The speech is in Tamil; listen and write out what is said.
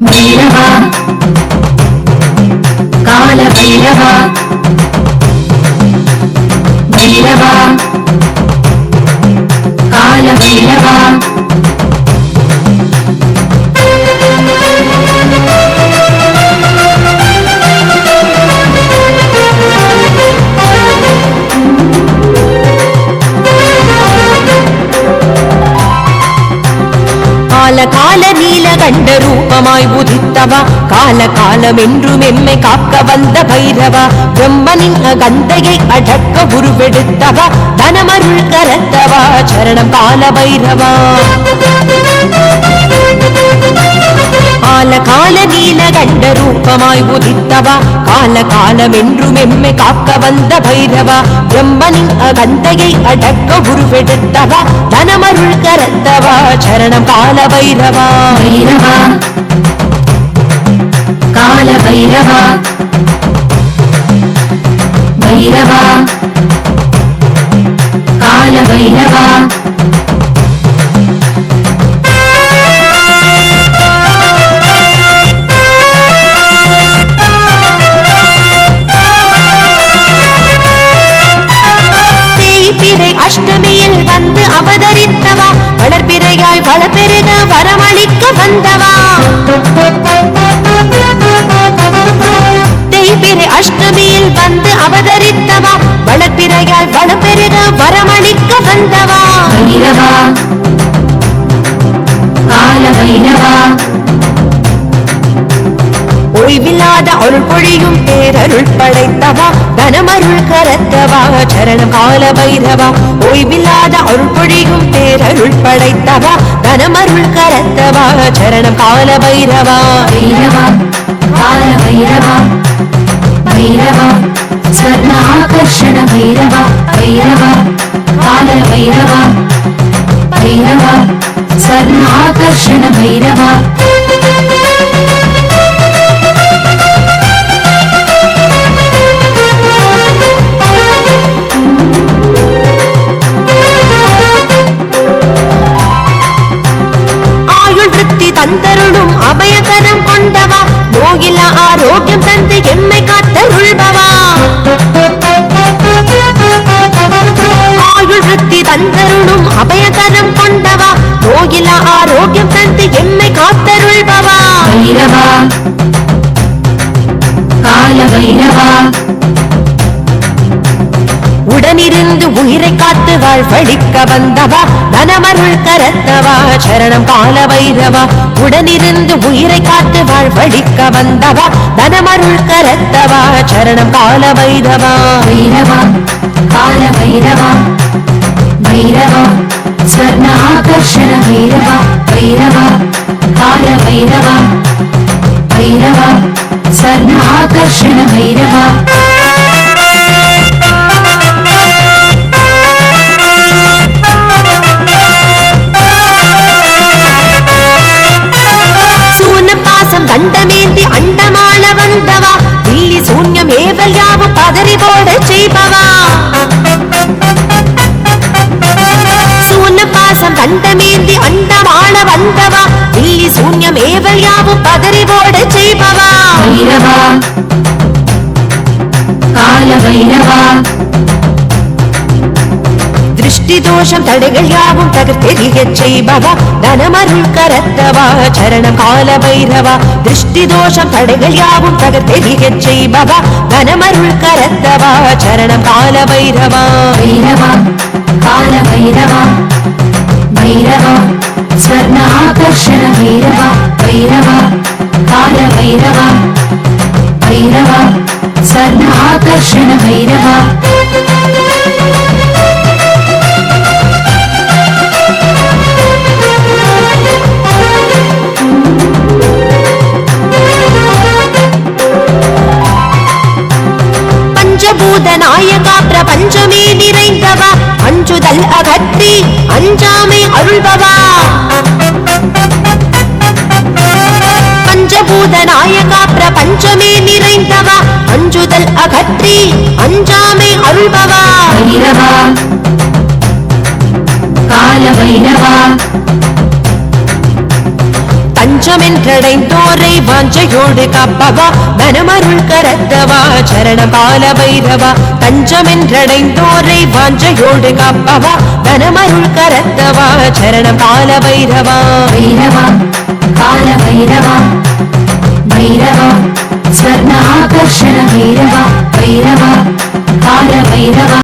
भैरवा काल भैरवा भैरवा काल भैरवा கால நீலகண்ட ரூபமாய் உதித்தவா கால காலமென்றும் எம்மை காக்க வந்த பைரவா பிரம்மனின் அகந்தையை அடக்க உருவெடுத்தவா தனமருள் கரத்தவா சரணம் கால பைரவா கால நீலகண்ட ரூபமாய் உதித்தவா கால காலமென்றும் எம்மை காக்க வந்த பைரவா பிரம்மனின் அகந்தையை அடக்க உருவெடுத்தவா தனமருள் கரத்தவா சரணம் கால பைரவா भैरवा काल भैरवा भैरवा काल भैरवा அஷ்டமியில் வந்து அவதரித்தவா வளர்பிறையாய் வளப்பெருக வரமளிக்க வந்தவா தேய்பிறை அஷ்டமியில் வந்து அவதரித்தவா வளர்பிறையாய் வளப்பெருக வரமளிக்க வந்தவா भैरवा काल भैरवा ஓய்வில்லாத அருள் பொழியும் பேரருள் படைத்தவா தனமருள் கரத்தவா சரணம் கால பைரவா ஓய்வில்லாத அருள் பொழியும் பேரருள் படைத்தவா தனமருள் கரத்தவா சரணம் கால பைரவா भैरवा काल भैरवा भैरवा स्वर्ण आकर्षण भैरवा भैरवा काल भैरवा भैरवा स्वर्ण आकर्षण भैरवा தந்தருளும் அபயகரம் கொண்டவா நோயில ஆரோக்கியம் தந்து எம்மை காத்தருள்பவா ஆயுள் விருத்தி தந்தருளும் அபயகரம் கொண்டவா நோயில ஆரோக்கியம் தந்து எம்மை காத்தருள்பவா भैरवा काल भैरवा உடனிருந்து உயிரை காத்து வாழ்வழிக்க வந்தவா தனமருள் கரத்தவா சரணம் கால பைரவா உடனிருந்து உயிரை காத்து வாழ்வழிக்க வந்தவா தனமருள் கரத்தவா சரணம் கால பைரவா भैरवा काल भैरवा भैरवा स्वर्ण आकर्षण भैरवा भैरवा काल भैरवा भैरवा स्वर्ण आकर्षण भैरवा கண்டமேந்தி அண்டமாள வந்தவா தில்லி சூன்யம் ஏவல் யாவும் பதறி போட செய்பவா சூன பாசம் கண்டமேந்தி அண்டமாள வந்தவா தில்லி சூன்யம் ஏவல் யாவும் பதறி போட செய்பவா भैरवा काल भैरवा திருஷ்டி தோஷம் தடைகள் யாவும் தகர்த்தெறியச் செய்பவா தனமருள் கரத்தவா சரணம் கால பைரவா திருஷ்டி தோஷம் தடைகள் யாவும் தகர்த்தெறியச் செய்பவா தனமருள் கரத்தவா சரணம் கால பைரவா भैरवा काल भैरवा भैरवा स्वर्ण आकर्षण भैरवा भैरवा काल भैरवा भैरवा स्वर्ण आकर्षण भैरवा பஞ்சபூத நாயகா பிரபஞ்சமே நிறைந்தவா அஞ்சுதல் அகற்றி அஞ்சாமை அருள்பவா பஞ்சபூத நாயகா பிரபஞ்சமே நிறைந்தவா அஞ்சுதல் அகற்றி அஞ்சாமை அருள்பவா भैरवा काल भैरवा தஞ்சமென்றடைந்தோரை வாஞ்சையோடு காப்பவா தனமருள் கரத்தவா சரணம் கால பைரவா தஞ்சமென்றடைந்தோரை வாஞ்சையோடு காப்பவா தனமருள் கரத்தவா சரணம் கால பைரவா भैरवा काल भैरवा भैरवा स्वर्ण आकर्षण भैरवा भैरवा काल भैरवा